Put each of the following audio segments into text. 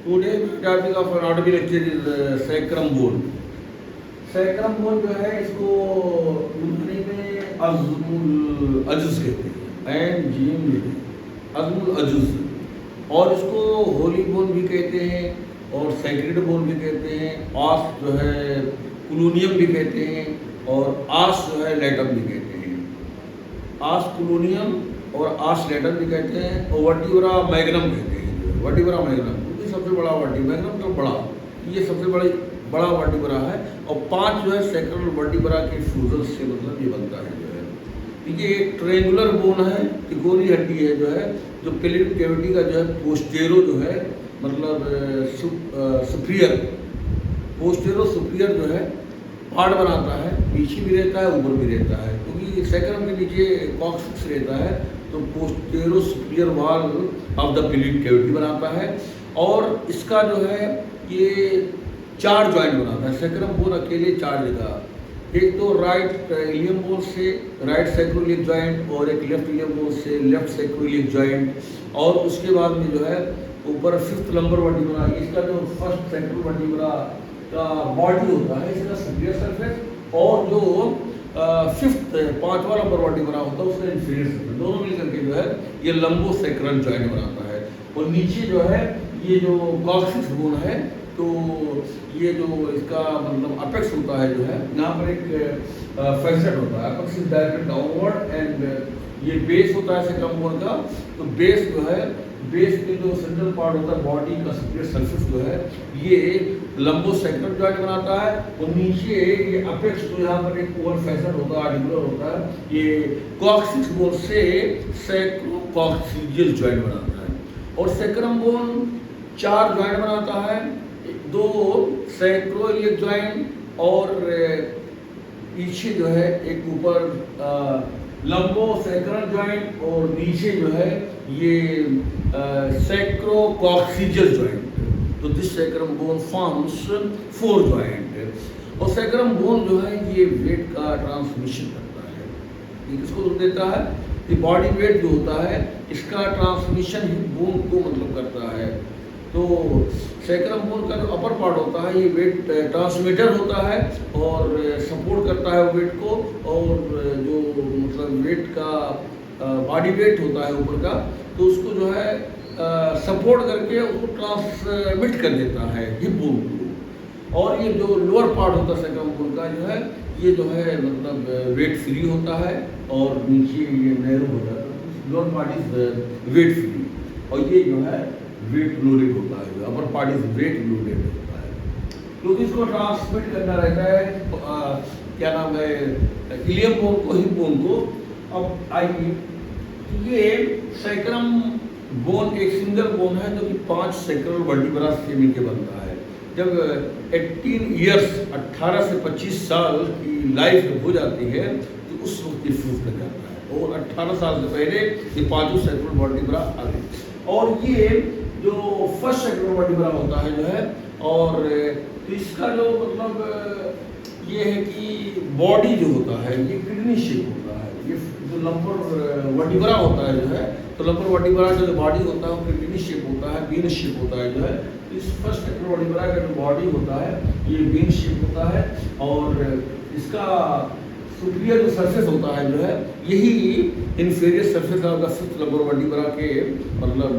Today the topic of our audible lecture is sacrum bone. Sacrum bone जो है इसको यूनानी में अज़्मुल अजुज़ कहते हैं एंड जीम अज़्मुल अजुज़, और इसको होली बोन भी कहते हैं और सैक्रेड बोन भी कहते हैं, आस जो है कुलोनियम भी कहते हैं और आस जो है लेटम भी कहते हैं। आस कुलोनियम और आस लेटम भी कहते हैं और वर्टिब्रा मैग्नम कहते हैं। वर्टिब्रा मैग्नम क्योंकि सबसे बड़ा मैग्नम तो बड़ा, ये सबसे बड़ा वर्टिब्रा है और 5 जो है सैक्रल वर्टिब्रा के फ्यूजन से मतलब ये बनता है जो है। ये एक ट्रायंगुलर बोन है, त्रिकोणीय हड्डी है जो है, जो पेल्विक कैविटी का जो है पोस्टेरो जो है मतलब सुपीरियर पोस्टेरो सुपीरियर जो है पार्ट बनाता है, पीछे भी रहता है ऊपर भी रहता है, क्योंकि सैक्रम के नीचे कॉक्सिक्स रहता है तो postero superior wall of the pelvic cavity बनाता है। और इसका जो है ये 4 जॉइंट बनाता है। सैक्रम बोन अकेले 4 जगह, एक तो राइट इलियम बोन से राइट सैक्रोइलियक जॉइंट और एक लेफ्ट इलियम बोन से लेफ्ट सैक्रोइलियक जॉइंट, और उसके बाद में जो है ऊपर 5th लंबर वर्टिब्रा, इसका जो फर्स्ट सैक्रल वर्टिब्रा का बॉडी होता है इसका सुपीरियर सरफेस, और जो 5th 5वां लंबर वर्टिब्रा होता है उसका इंफीरियर सरफेस, दोनों मिलकर के जो है ये लंबो सैक्रल जॉइंट बनाता है। और नीचे जो है ये जो कॉक्सिक्स बोन है तो ये जो इसका मतलब अपेक्स होता है जो है, यहाँ पर एक फैसेट होता है, apex is directed downward and ये बेस होता है सैक्रम बोन का। तो बेस जो है, बेस के जो सेंट्रल पार्ट होता है बॉडी का सुपीरियर सरफेस जो है ये लंबो सैक्रल जॉइंट बनाता है, और नीचे ये अपेक्स जो यहाँ पर एक ओवल फैसेट होता है, आर्टिकुलर होता है, ये कॉक्सिक्स बोन से सैक्रोकॉक्सिडियल जॉइंट बनाता है। और सैक्रम बोन 4 जॉइंट बनाता है, 2 सैक्रोइलियक जॉइंट और पीछे जो है एक ऊपर लंबो सैक्रल जॉइंट और नीचे जो है ये सैक्रोकॉक्सिडियल जॉइंट। तो this sacrum bone forms 4 joint. और सैक्रम बोन जो है ये वेट का ट्रांसमिशन करता है। ये किसको देता है? ये बॉडी वेट जो होता है इसका ट्रांसमिशन ही बोन को मतलब करता है। तो सैक्रम बोन का जो अपर पार्ट होता है ये वेट ट्रांसमीटर होता है और सपोर्ट करता है वेट को, और जो मतलब वेट का बॉडी वेट होता है ऊपर का तो उसको जो है सपोर्ट करके उसको ट्रांसमिट कर देता है हिप बोन को। और ये जो लोअर पार्ट होता है सैक्रम बोन का जो है ये जो है मतलब वेट फ्री होता है और नीचे ये नैरो हो जाता है। Lower part is weight free और ये जो है वेट लोडेड होता है, upper part is weight loaded होता है, क्योंकि इसको ट्रांसमिट करना रहता है क्या नाम है इलियम बोन को, हिप बोन को। अब आइए, ये सैक्रम बोन एक सिंगल बोन है जो कि 5 सैक्रल वर्टिब्रा से मिलकर बनता है। जब 18 ईयर्स 18 से 25 साल की लाइफ हो जाती है तो उस वक्त ये फ्यूज कर जाता है, और 18 साल से पहले ये 5 सैक्रल वर्टिब्रा आ गए। और ये जो फर्स्ट सैक्रल वर्टिब्रा होता है जो है, और तो इसका जो मतलब ये है कि बॉडी जो होता है ये किडनी शेप होता है। ये जो लंबर वर्टिब्रा होता है जो है, तो लंबर वर्टिब्रा जो बॉडी होता है वो किडनी शेप होता है, बीन शेप होता है जो है। तो इस फर्स्ट सैक्रल वर्टिब्रा का जो बॉडी होता है ये बीन शेप होता है, और इसका सुपीरियर जो सरफेस होता है जो है यही inferior surface of the 5th lumbar vertebra के मतलब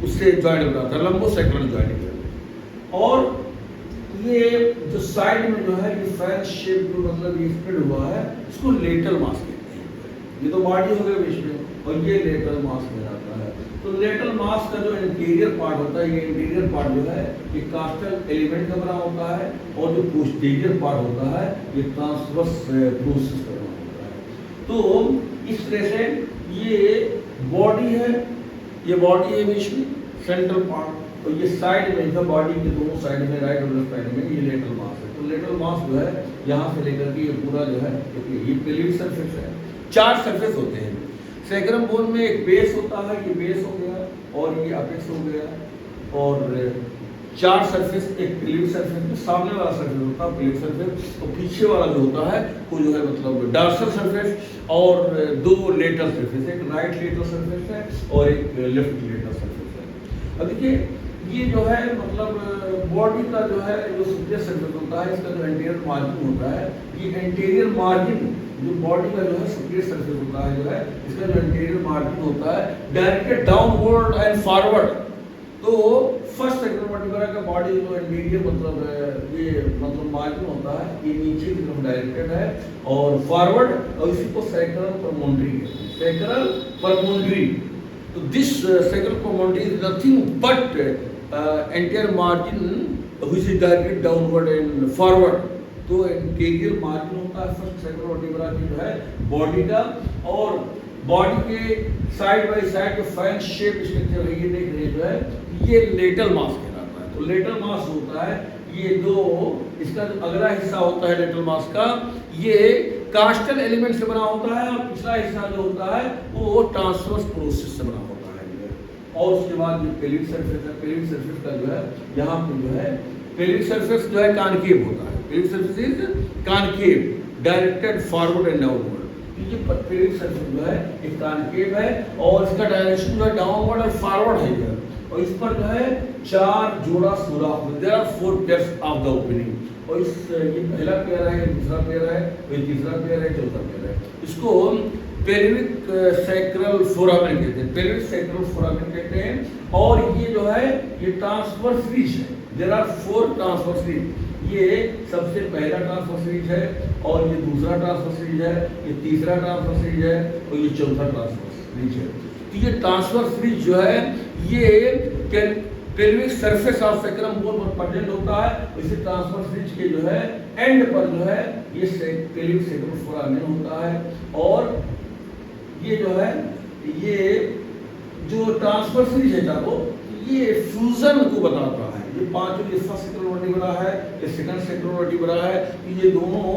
उससे जॉइंट बनाता है, लंबो सैक्रल जॉइंट। और ये जो साइड में जो है ये फैन शेप जो मतलब ये स्प्रेड हुआ है इसको लेटरल मास कहते हैं। ये तो बॉडी हो गया बीच में, और ये लेटरल मास कहलाता है। तो लेटरल मास का जो इंटीरियर पार्ट होता है, ये इंटीरियर पार्ट जो है ये कास्टल एलिमेंट का बना होता है, और जो पोस्टीरियर पार्ट होता है ये ट्रांसवर्स प्रोसेस का बना होता है। तो इस तरह से ये बॉडी है, ये बॉडी है बीच में सेंट्रल पार्ट, और ये साइड में जो बॉडी के दोनों साइड में राइट और लेफ्ट साइड में ये लेटरल मास है। तो लेटरल मास जो है यहाँ से लेकर के ये पूरा जो है ये पेल्विक सरफेस है। 4 सरफेस होते हैं सैक्रम बोन में। एक बेस होता है, ये बेस हो गया, और ये अपेक्स हो गया, और 4 सरफेस, एक पेल्विक सरफेस में सामने वाला सरफेस होता है पेल्विक सरफेस, और पीछे वाला जो होता है वो जो है मतलब डॉर्सल सरफेस, और 2 लेटरल सरफेस, एक राइट लेटरल सरफेस है और एक लेफ्ट लेटरल सरफेस है। अब देखिए ये जो है मतलब बॉडी का जो है जो सुपीरियर सरफेस होता है, इसका जो एंटीरियर मार्जिन होता है, ये एंटीरियर मार्जिन जो बॉडी का जो है सुपीरियर सरफेस होता है, जो है इसका जो एंटीरियर मार्जिन होता है डायरेक्टेड डाउनवर्ड एंड फॉरवर्ड। तो फर्स्ट सेकंड वर्टिब्रा का बॉडी जो एंटीरियर मतलब ये मतलब मार्जिन होता है, ये नीचे की तरफ डायरेक्टेड है और फॉरवर्ड, और इसी को सैक्रल परमोन्ड्री कहते हैं, सैक्रल परमोन्ड्री। तो this sacral promontory is nothing but anterior margin which is directed downward and forward. तो एंटीरियर मार्जिन होता है फर्स्ट सेकंड वर्टिब्रा की जो है बॉडी का, और बॉडी के साइड बाय साइड जो फैन शेप स्ट्रक्चर है ये देख रहे हैं जो है, ये लेटरल मास कहलाता है। तो लेटरल मास होता है ये दो, इसका जो अगला हिस्सा होता है लेटरल मास का, ये कास्टल एलिमेंट से बना होता है, और पिछला हिस्सा जो होता है वो ट्रांसवर्स प्रोसेस से बना होता है। और उसके बाद जो पेल्विक सरफेस है, पेल्विक सरफेस का जो है यहाँ पे जो है पेल्विक सरफेस जो है कॉनकेव होता है, pelvic surface is concave directed forward and downward. ये पेल्विक सरफेस जो है एक कॉनकेव है और इसका डायरेक्शन जो है डाउनवर्ड और फॉरवर्ड है, और इस पर जो है 4 जोड़ा सुराख है। There are 4 pairs of the opening, और इस ये पहला पेयर है, दूसरा पेयर है, ये तीसरा पेयर है, चौथा पेयर है। इसको पेल्विक सैक्रल फोरामेन कहते हैं, पेल्विक सैक्रल फोरामेन कहते हैं। और ये जो है ये ट्रांसवर्स रीच है, देयर आर 4 ट्रांसवर्स रीच। ये सबसे पहला ट्रांसवर्स रीच है, और ये दूसरा ट्रांसवर्स रीच है, ये तीसरा ट्रांसवर्स रीच है, और ये चौथा ट्रांसवर्स रीच है। तो ये ट्रांसवर्स रीच जो है ये pelvic surface of sacrum bone पर प्रेजेंट होता है। इसी ट्रांसवर्स रीच के जो है एंड पर जो है ये पेल्विक सैक्रल फोरामेन होता है। और ये जो है ये जो ट्रांसवर्स रीच है चारों, ये फ्यूजन को बताता है। ये पांचों, ये फर्स्ट सैक्रल वर्टिब्रा है, ये सेकंड सैक्रल वर्टिब्रा है, ये दोनों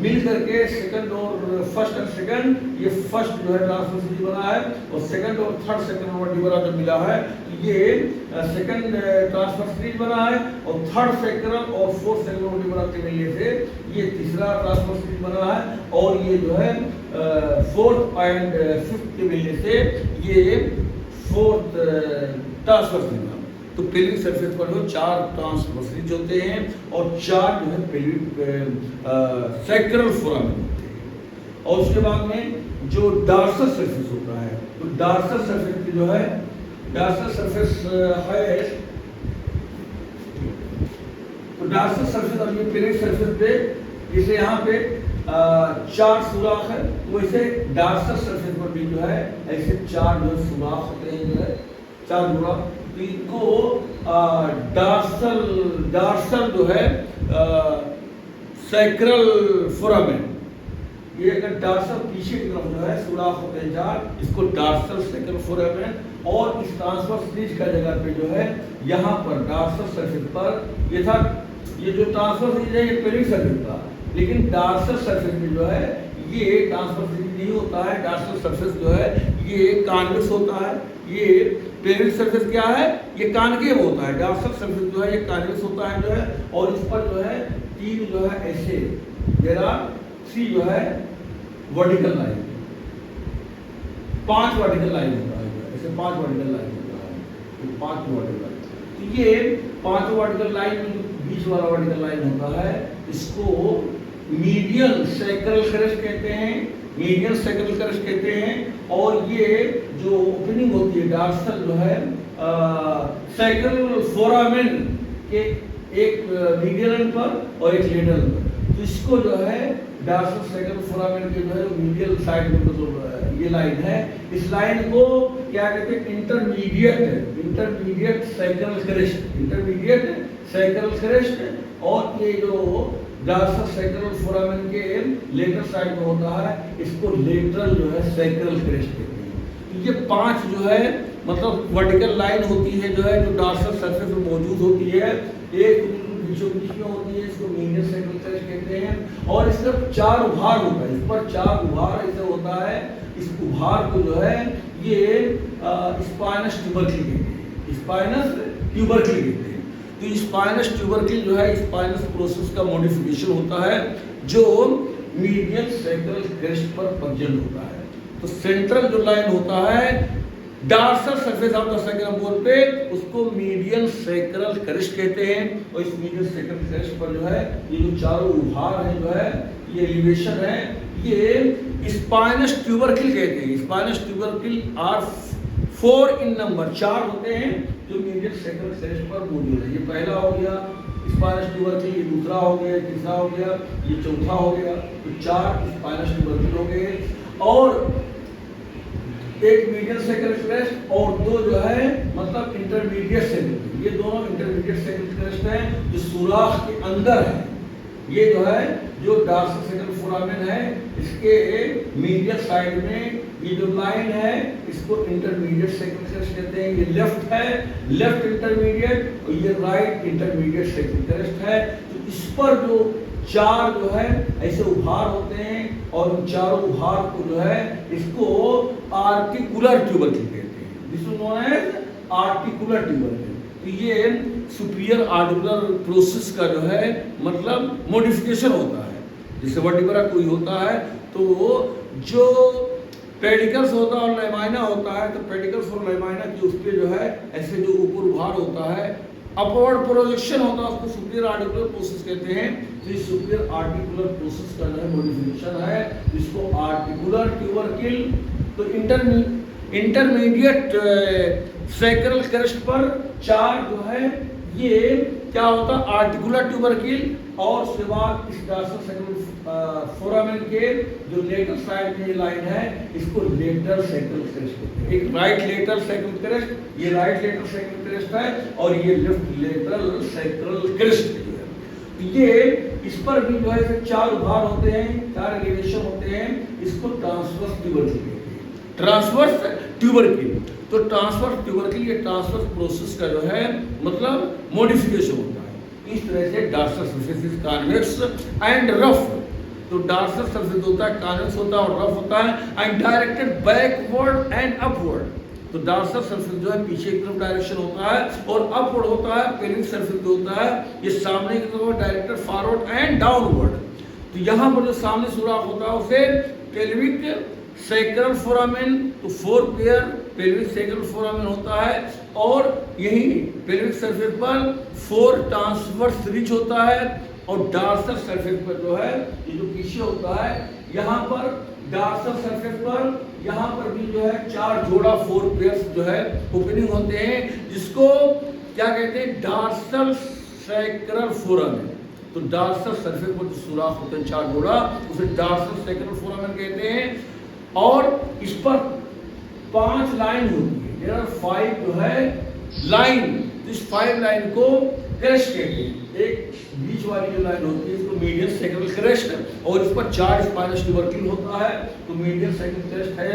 मिल करके सेकंड और फर्स्ट एंड सेकंड, ये फर्स्ट जो है ट्रांसवर्स रीच बना है, और सेकंड और थर्ड सैक्रल वर्टिब्रा जो मिला है ये सेकंड ट्रांसवर्स रीच बना है, और थर्ड सैक्रल और फोर्थ सैक्रल वर्टिब्रा के मिलने से ये तीसरा ट्रांसवर्स रीच बना है, और ये जो है फोर्थ एंड फिफ्थ के मिलने से ये फोर्थ ट्रांसवर्स रीच बना। तो पेल्विक सरफेस पर जो 4 ट्रांसवर्स रीच होते हैं और 4 जो है पेल्विक सैक्रल फोरामेन होते हैं। और उसके बाद में जो डार्सल सरफेस होता है, तो डार्सल सरफेस की जो है डार्सल सरफेस है, तो डार्सल सरफेस अब ये पेल्विक सरफेस पे जैसे यहाँ पे 4 सुराख है, वैसे डार्सल सरफेस पर भी जो है ऐसे 4 जो सुराख होते हैं, जो है 4 जुड़ा। तो इनको डार्सल जो है सैक्रल फोरामेन, ये अगर डार्सल पीछे की तरफ जो है सुराख होते हैं 4, इसको डार्सल सैक्रल फोरामेन। और इस ट्रांसवर्स रीच का जगह पे जो है यहाँ पर डार्सल सरफेस पर ये था, ये जो ट्रांसवर्स रीच है ये पेल्विक सरफेस था, लेकिन डार्सल सरफेस में जो है ये ट्रांसवर्स रीच नहीं होता है। डार्सल सरफेस जो है ये कॉन्वेक्स होता है। ये पेल्विक सरफेस क्या है, ये कॉनकेव होता है। डार्सल सरफेस जो है ये कॉन्वेक्स होता है जो है, और इस पर जो है 3 जो है ऐसे, देयर आर 3 जो है वर्टिकल लाइन, 5 वर्टिकल लाइन होता है, ऐसे 5 वर्टिकल लाइन होता है, ये 5 वर्टिकल लाइन। तो ये 5 वर्टिकल लाइन में जो बीच वाला वर्टिकल लाइन होता है इसको मीडियल सैक्रल क्रेस्ट कहते हैं, मीडियल सैक्रल क्रेस्ट कहते हैं। और ये जो ओपनिंग होती है डार्सल जो है सैक्रल फोरामेन के एक मीडियल एंड पर और एक लेटरल पर, तो इसको जो है डार्सल सैक्रल फोरामेन के जो है मीडियल साइड में मतलब ये लाइन है, इस लाइन को क्या कहते हैं, intermediate sacral crest, intermediate sacral crest. और ये जो डार्सल सैक्रल फोरामेन के लेटरल साइड में होता है, इसको लेटरल जो है सैक्रल क्रेस्ट कहते हैं। ये 5 जो है मतलब वर्टिकल लाइन होती है जो है जो डार्सल सरफेस में मौजूद होती है, एक बीचों बीच में होती है, इसको मीडियल सैक्रल क्रेस्ट कहते हैं। और इसका 4 उभार होता है, इस पर 4 उभार ऐसे होता है। इस उभार को जो है ये स्पाइनस ट्यूबरक्ली कहते हैं, स्पाइनस ट्यूबरक्ली कहते हैं। तो स्पाइनस ट्यूबरक्ली जो है स्पाइनस प्रोसेस का मॉडिफिकेशन होता है जो मीडियल सैक्रल क्रेस्ट पर प्रेजेंट होता है। तो सेंट्रल जो लाइन होता है dorsal surface of the sacrum bone पे उसको मीडियन सैक्रल क्रेस्ट कहते हैं। और इस मीडियन सैक्रल क्रेस्ट पर जो है ये जो चारों उभार है जो है ये एलिवेशन है, ये स्पाइनस ट्यूबरकिल कहते हैं। स्पाइनस ट्यूबरकिल आर 4 इन नंबर, 4 होते हैं जो मीडियन सैक्रल क्रेस्ट पर मौजूद है। ये पहला हो गया स्पाइनस ट्यूबरकिल, ये दूसरा हो गया, तीसरा हो गया, ये चौथा हो गया। तो 4 स्पाइनस ट्यूबरकिल हो गए और एक मीडियन सैक्रल क्रेस्ट और 2 जो है मतलब इंटरमीडिएट सैक्रल। ये दोनों इंटरमीडिएट सैक्रल क्रेस्ट हैं जो सुराख के अंदर है। ये जो है जो डार्सल सैक्रल फोरामेन है इसके मीडियल साइड में ये जो लाइन है इसको इंटरमीडिएट सैक्रल क्रेस्ट कहते हैं। ये लेफ्ट है, लेफ्ट इंटरमीडिएट, और ये राइट इंटरमीडिएट सैक्रल क्रेस्ट है। तो इस पर जो 4 जो है ऐसे उभार होते हैं और उन चारों उभार को जो है इसको आर्टिकुलर ट्यूबरकिल कहते हैं। This is known as articular tubercle. तो ये सुपीरियर आर्टिकुलर प्रोसेस का जो है मतलब मॉडिफिकेशन होता है। जैसे वर्टिब्रा कोई होता है तो जो पेडिकल्स होता है और लेमाइना होता है, तो पेडिकल्स और लेमाइना की उसके जो है ऐसे जो ऊपर उभार होता है अपवर्ड प्रोजेक्शन होता है, उसको सुपीरियर आर्टिकुलर प्रोसेस कहते हैं। तो इस सुपीरियर आर्टिकुलर प्रोसेस का जो है मॉडिफिकेशन है जिसको आर्टिकुलर ट्यूबरकिल। तो इंटरमीडिएट सैक्रल क्रेस्ट पर 4 जो है ये क्या होता है आर्टिकुलर ट्यूबरकिल, और उसके बाद इस डार्सल सैक्रल फोरामेन के जो लेटरल साइड में ये लाइन है इसको लेटरल सैक्रल क्रेस्ट कहते हैं। एक राइट लेटरल सैक्रल क्रेस्ट, ये राइट लेटरल सैक्रल क्रेस्ट है, और ये लेफ्ट लेटरल सैक्रल क्रेस्ट जो है। ये इस पर भी जो है 4 उभार होते हैं, 4 एलिवेशन होते हैं। इसको ट्रांसवर्स ट्यूबरकिल कहते हैं। ट्रांसवर्स ट्यूबरकिल, तो ट्रांसवर्स ट्यूबरकिल ये ट्रांसवर्स प्रोसेस का जो है मतलब मॉडिफिकेशन होता है। इस तरह से dorsal surface is convex and rough. तो डार्सल सरफेस होता है कॉन्वेक्स होता है और रफ होता है and directed backward and upward. तो डार्सल सरफेस जो है पीछे की तरफ डायरेक्शन होता है और अपवर्ड होता है। पेल्विक सरफेस जो होता है ये सामने की तरफ डायरेक्टेड फॉरवर्ड एंड डाउनवर्ड। तो यहाँ पर जो सामने सुराख होता है उसे पेल्विक सैक्रल फोरामेन, तो 4 पेयर पेल्विक सैक्रल फोरामेन होता है, और यही पेल्विक सरफेस पर 4 ट्रांसवर्स रिज होता है। और डार्सल सरफेस पर जो है ये जो पीछे होता है यहाँ पर डार्सल सरफेस पर यहाँ पर भी जो है 4 जोड़ा 4 पेयर्स जो है ओपनिंग होते हैं, जिसको क्या कहते हैं डार्सल सैक्रल फोरामेन। तो डार्सल सरफेस पर जो सुराख होते हैं 4 जोड़ा उसे डार्सल सैक्रल फोरामेन कहते हैं। और इस पर 5 लाइन होती है, देयर आर 5 जो है लाइन। इस 5 लाइन को क्रेस्ट कहते हैं। एक बीच वाली जो लाइन होती है इसको मीडियन सैक्रल क्रेस्ट, और इस पर 4 स्पाइनस ट्यूबरकिल होता है। तो मीडियन सैक्रल क्रेस्ट है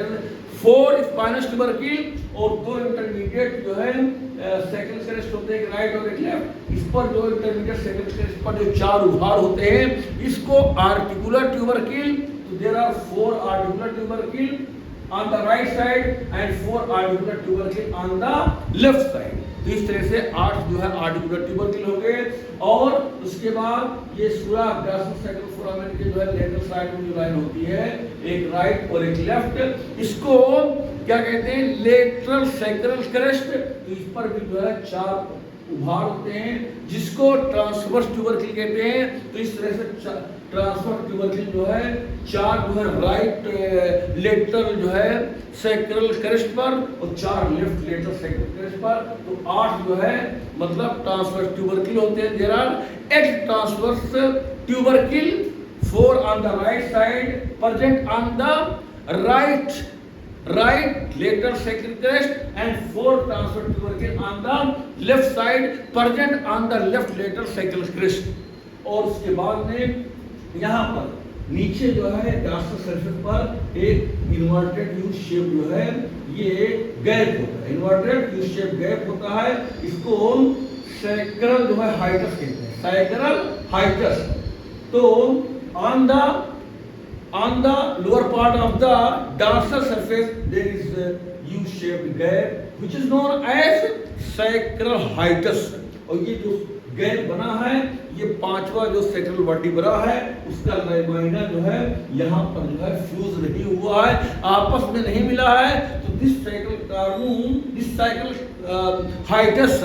4 स्पाइनस ट्यूबरकिल और 2 इंटरमीडिएट जो है सैक्रल क्रेस्ट होते हैं, एक राइट और एक लेफ्ट। इस पर जो इंटरमीडिएट सैक्रल क्रेस्ट पर जो 4 उभार होते हैं इसको आर्टिकुलर ट्यूबरकिल। तो there are 4 articular tubercle on the right side and 4 articular tubercle on the left side। तो इस तरह से 8 जो है आर्टिकुलर ट्यूबरकिल हो गए। और उसके बाद ये सुराख डार्सल सैक्रल फोरामेन के जो है लेटरल साइड में जो लाइन होती है एक राइट और एक लेफ्ट, इसको क्या कहते हैं लेटरल सैक्रल क्रेस्ट। तो इस पर भी जो है 4 उभार होते हैं जिसको ट्रांसवर्स ट्यूबरकिल कहते हैं। तो इस तरह से ट्रांसवर्स ट्यूबरकिल जो है 4 जो है राइट लेटरल जो है सैक्रल क्रेस्ट पर और 4 लेफ्ट लेटरल सैक्रल क्रेस्ट पर। तो 8 जो है मतलब ट्रांसवर्स ट्यूबरकिल होते हैं। There are 8 transverse tubercle, 4 on the right side present on the right lateral sacral crest and 4 transverse tubercle on the left side present on the left lateral sacral crest। और उसके बाद में यहाँ पर नीचे जो है डार्सल सरफेस पर एक इन्वर्टेड यू शेप जो है ये गैप होता है, इन्वर्टेड यू शेप गैप होता है। इसको सैक्रल जो है हाइटस कहते हैं, सैक्रल हाइटस। तो on the lower part of the dorsal surface there is a U-shaped gap which is known as sacral hiatus। और ये जो गैप बना है ये पांचवा जो सैक्रल वर्टिब्रा है उसका लैमाइना जो है यहाँ पर जो है फ्यूज नहीं हुआ है, आपस में नहीं मिला है। तो this sacral cornua, this sacral hiatus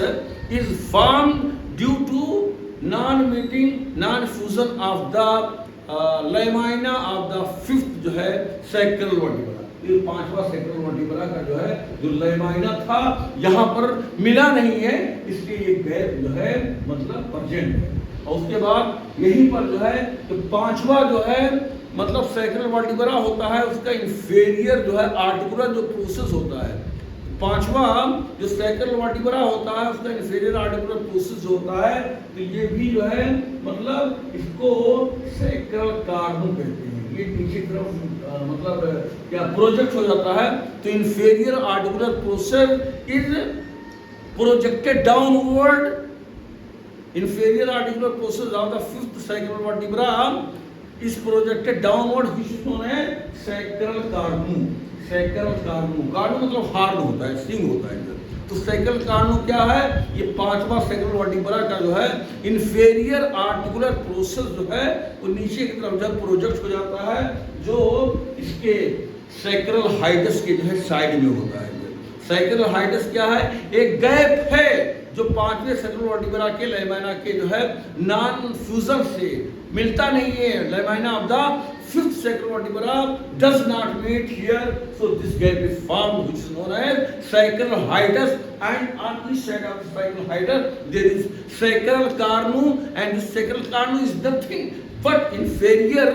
is form due to non-meeting, non-fusion of the lamina of the fifth जो है sacral vertebra। ये पांचवा sacral vertebra का जो है जो लैमाइना था यहाँ पर मिला नहीं है, इसलिए ये गैप जो है मतलब प्रेजेंट है। और उसके बाद यहीं पर जो है तो पांचवा जो है मतलब sacral vertebra होता है, उसका इंफेरियर जो है आर्टिकुलर जो प्रोसेस होता है, पांचवा जो सैक्रल वर्टिब्रा होता है उसका इंफीरियर आर्टिकुलर प्रोसेस होता है, तो ये भी जो है मतलब इसको सैक्रल कार्नूम कहते हैं। ये नीचे तरफ मतलब क्या प्रोजेक्ट हो जाता है, तो inferior articular process is projected downward, inferior articular process of the fifth sacral vertebra is projected downward which is known as sacral cornua. Sacral cornua, cornua मतलब हार्ड होता है, स्टिंग होता है। तो सैक्रल कार्नूम क्या है, ये पांचवा सैक्रल वर्टिब्रा का जो है इंफीरियर आर्टिकुलर प्रोसेस जो है वो नीचे की तरफ जब प्रोजेक्ट हो जाता है जो इसके सैक्रल हाइटस के जो है साइड में होता है। सैक्रल हाइटस क्या है, एक गैप है जो पांचवें सैक्रल वर्टिब्रा के लैमाइना के जो है नॉन फ्यूजन से मिलता नहीं है। Lamina of the fifth sacral vertebra does not meet here, so this gap is formed which is known as sacral hiatus, and on each side of the sacral hiatus there is sacral carnum, and this sacral carnum is nothing but inferior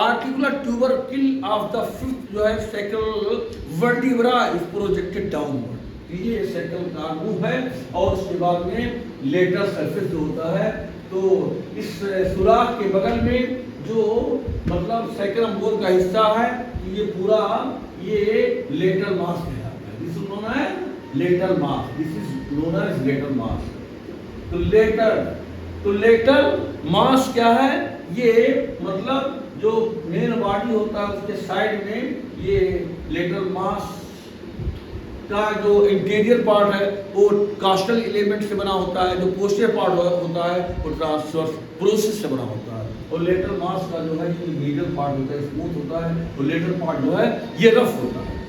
articular tubercle of the fifth जो है sacral vertebra is projected downward। ये sacral carnum है। और उसके बाद में letter surface जो होता है, तो इस सुराख के बगल में जो मतलब सैक्रम बोन का हिस्सा है ये पूरा ये लेटरल मास कहलाता है। This is known as lateral mass, this is known as lateral mass. तो लेटरल मास क्या है, ये मतलब जो मेन बॉडी होता है उसके साइड में ये लेटरल मास का जो इंटीरियर पार्ट है वो कास्टल एलिमेंट से बना होता है, जो पोस्टीरियर पार्ट होता है वो ट्रांसवर्स प्रोसेस से बना होता है। और लेटरल मास का जो है ये मीडियल पार्ट होता है स्मूथ होता है, और लेटरल पार्ट जो है ये रफ होता है।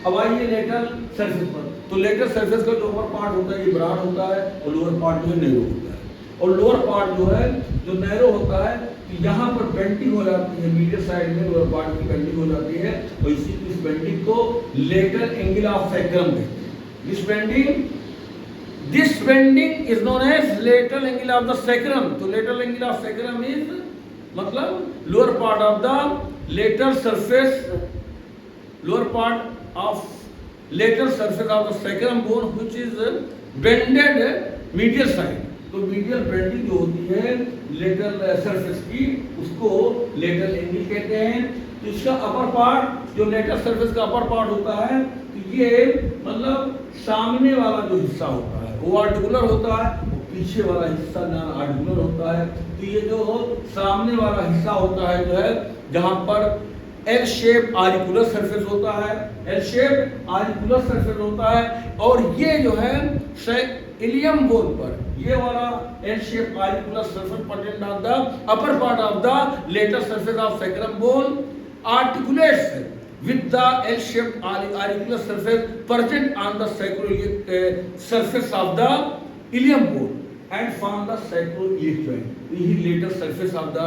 अब आइए लेटरल सरफेस पर, तो लेटरल सरफेस का जो अपर पार्ट होता है ये ब्रॉड होता है और लोअर पार्ट जो है नैरो होता है। और लोअर पार्ट जो है जो नैरो होता है तो यहाँ पर बेंडिंग हो जाती है, मीडियल साइड में लोअर पार्ट की बेंडिंग हो जाती है, और इस बेंडिंग को लेटरल एंगल ऑफ सैक्रम कहते हैं। This bending is known as lateral angle of the sacrum। तो lateral angle of sacrum is मतलब lower part of the lateral surface, lower part of lateral surface of the sacrum bone which is bended medial side। तो medial bending जो होती है lateral surface की उसको lateral angle कहते हैं। तो इसका अपर पार्ट जो लेटरल सरफेस का अपर पार्ट होता है तो ये मतलब सामने वाला जो हिस्सा होता है वो आर्टिकुलर होता है, और पीछे वाला हिस्सा नॉन आर्टिकुलर होता है। तो ये जो सामने वाला हिस्सा होता है जो है जहाँ पर एल शेप आर्टिकुलर सरफेस होता है, एल शेप आर्टिकुलर सरफेस होता है, और ये जो है इलियम बोन पर ये वाला L shape articular surface present on the upper part of the lateral surface of sacrum bone articulates with the L-shaped auricular surface present on the sacroiliac surface of the ilium bone and form the sacroiliac joint। यही lateral surface of the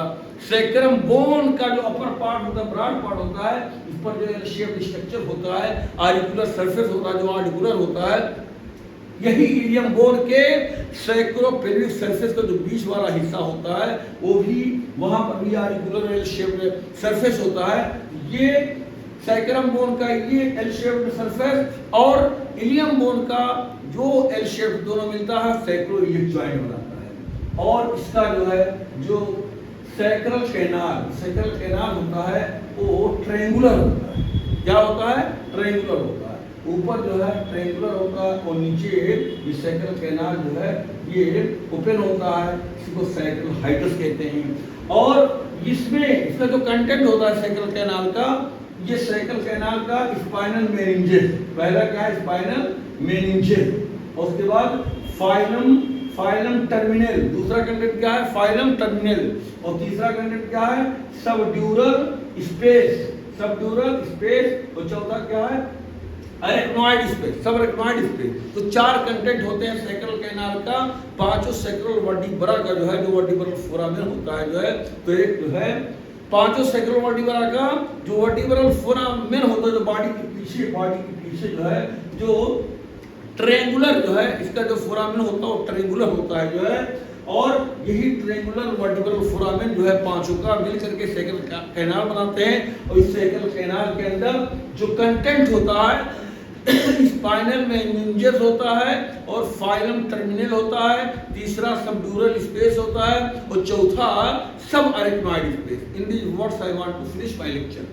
sacrum bone का जो upper part होता है, broad part होता है, इस पर जो L-shaped structure होता है, auricular surface होता है जो articular होता है, यही इलियम बोन के सैक्रोपेल्विक सरफेस का जो बीच वाला हिस्सा होता है वो भी वहां पर भी आर्टिकुलर एल शेप्ड सरफेस होता है। ये सैक्रम बोन का ये एल शेप्ड सरफेस और इलियम बोन का जो एल शेप्ड दोनों मिलता है सैक्रोइलियक जॉइंट बनाता है। और इसका जो है जो सैक्रल कैनाल होता है वो ट्रायंगुलर होता है। क्या होता है? ट्रायंगुलर होता है। ऊपर जो है ट्रायंगुलर होता है और नीचे ये सैक्रल कैनाल जो है ये ओपन होता है, इसको सैक्रल हाइटस कहते हैं। और इसमें इसका जो कंटेंट होता है सैक्रल कैनाल का, ये सैक्रल कैनाल का स्पाइनल मेनिंजेस, पहला क्या है? स्पाइनल मेनिंजेस, और उसके बाद फाइलम फाइलम टर्मिनल, दूसरा कंटेंट क्या है? Phylum terminal. और तीसरा कंटेंट क्या है? Subdural space, subdural space. और चौथा क्या है? अरेक्नॉइड स्पेस, सब अरेक्नॉइड स्पेस। तो 4 कंटेंट होते हैं सैक्रल कैनाल का। पांचों सैक्रल वर्टिब्रा का जो है, जो वर्टिब्रल फोरामेन होता है जो है, तो एक जो है पांचों सैक्रल वर्टिब्रा का जो वर्टिब्रल फोरामेन होता है, जो बॉडी के पीछे जो है, जो ट्रायंगुलर जो है, इसका जो फोरामेन होता है वो ट्रायंगुलर होता है जो है। और यही ट्रायंगुलर वर्टिब्रल फोरामेन जो है पांचों का मिलकर के सैक्रल कैनाल बनाते हैं। और इस सैक्रल कैनाल के अंदर जो कंटेंट होता है, स्पाइनल में मेनिंजेस होता है, और फाइलम टर्मिनल होता है, तीसरा सबड्यूरल स्पेस होता है, और चौथा subarachnoid space. In these words I want to finish my lecture.